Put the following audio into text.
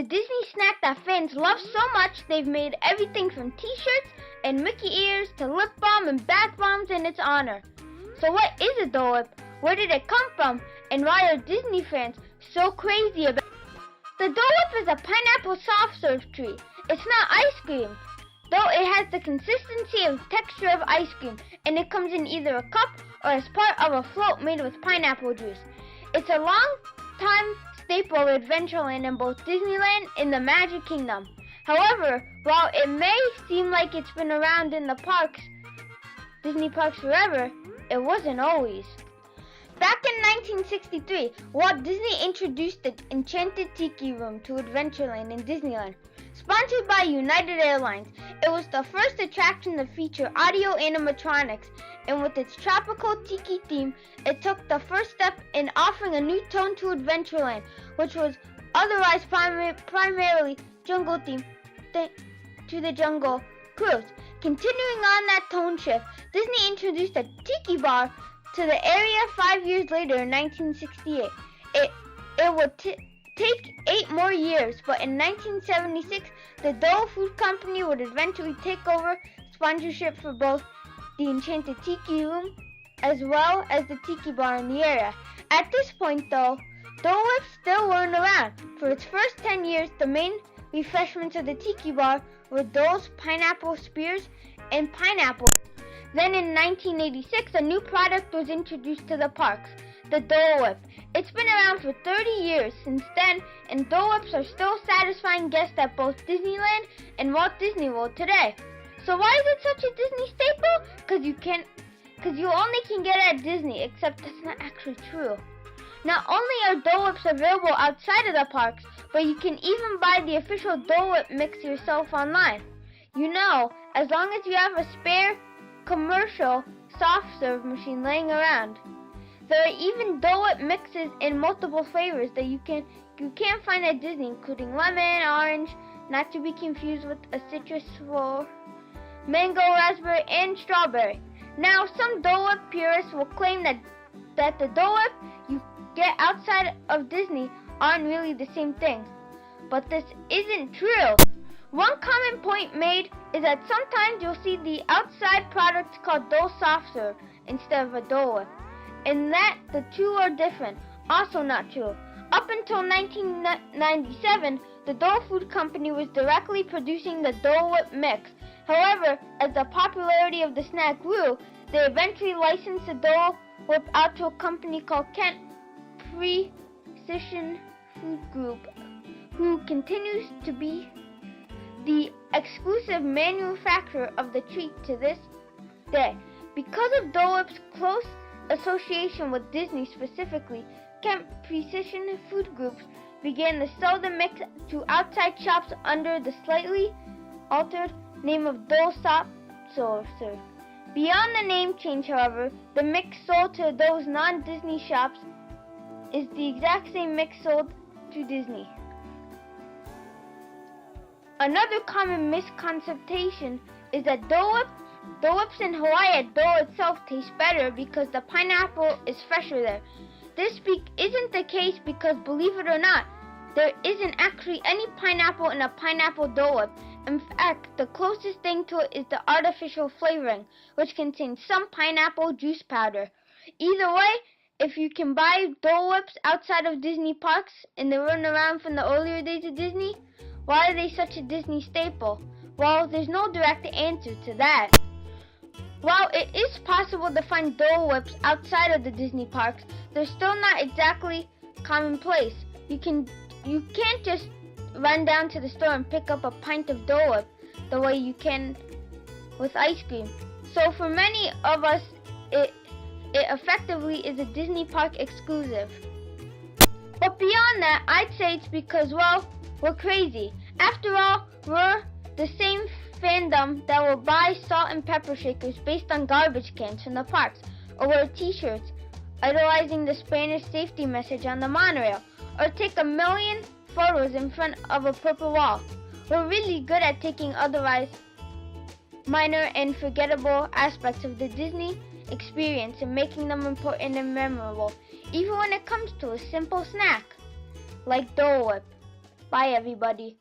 the Disney snack that fans love so much they've made everything from t-shirts and Mickey ears to lip balm and bath bombs in its honor. So what is a Dole Whip? Where did it come from? And why are Disney fans so crazy about it? The Dole Whip is a pineapple soft serve treat. It's not ice cream, though it has the consistency and texture of ice cream, and it comes in either a cup or as part of a float made with pineapple juice. It's a long-time staple of Adventureland in both Disneyland and the Magic Kingdom. However, while it may seem like it's been around in the parks, Disney parks forever, it wasn't always. Back in 1963, Walt Disney introduced the Enchanted Tiki Room to Adventureland in Disneyland. Sponsored by United Airlines, it was the first attraction to feature audio animatronics, and with its tropical tiki theme, it took the first step in offering a new tone to Adventureland, which was otherwise primarily jungle themed to the Jungle Cruise. Continuing on that tone shift, Disney introduced a tiki bar to the area 5 years later in 1968. It would take 8 more years, but in 1976, the Dole Food Company would eventually take over sponsorship for both the Enchanted Tiki Room as well as the Tiki Bar in the area. At this point, though, Dole Whips still weren't around. For its first 10 years, the main refreshments of the Tiki Bar were Dole's Pineapple Spears and Pineapple. Then in 1986, a new product was introduced to the parks, the Dole Whip. It's been around for 30 years since then, and Dole Whips are still satisfying guests at both Disneyland and Walt Disney World today. So why is it such a Disney staple? Because you only can get it at Disney, except that's not actually true. Not only are Dole Whips available outside of the parks, but you can even buy the official Dole Whip mix yourself online. You know, as long as you have a spare commercial soft serve machine laying around. There are even Dole Whip mixes in multiple flavors that you can find at Disney, including lemon, orange, not to be confused with a citrus for mango, raspberry, and strawberry. Now, some Dole Whip purists will claim that the Dole Whip you get outside of Disney aren't really the same things, but this isn't true. One common point made is that sometimes you'll see the outside products called Dole Soft Serve instead of a Dole Whip, and that the two are different. Also not true. Up until 1997, the Dole Food Company was directly producing the Dole Whip mix. However, as the popularity of the snack grew, they eventually licensed the Dole Whip out to a company called Kent Precision Food Group, who continues to be the exclusive manufacturer of the treat to this day. Because of Dole Whip's close association with Disney specifically, Kent Precision Food Group began to sell the mix to outside shops under the slightly altered name of Dole Soft Serve. Beyond the name change, however, the mix sold to those non-Disney shops is the exact same mix sold to Disney. Another common misconception is that Dole Whips in Hawaii at Dole itself taste better because the pineapple is fresher there. This isn't the case because, believe it or not, there isn't actually any pineapple in a pineapple Dole Whip. In fact, the closest thing to it is the artificial flavoring, which contains some pineapple juice powder. Either way, if you can buy Dole Whips outside of Disney parks and they run around from the earlier days of Disney, why are they such a Disney staple? Well, there's no direct answer to that. While it is possible to find Dole Whips outside of the Disney parks, they're still not exactly commonplace. You can't just run down to the store and pick up a pint of Dole Whip the way you can with ice cream. So for many of us, it effectively is a Disney park exclusive. But beyond that, I'd say it's because, well, we're crazy. After all, we're the same fandom that will buy salt and pepper shakers based on garbage cans from the parks, or wear t-shirts idolizing the Spanish safety message on the monorail, or take a million photos in front of a purple wall. We're really good at taking otherwise minor and forgettable aspects of the Disney experience and making them important and memorable, even when it comes to a simple snack like Dole Whip. Bye everybody.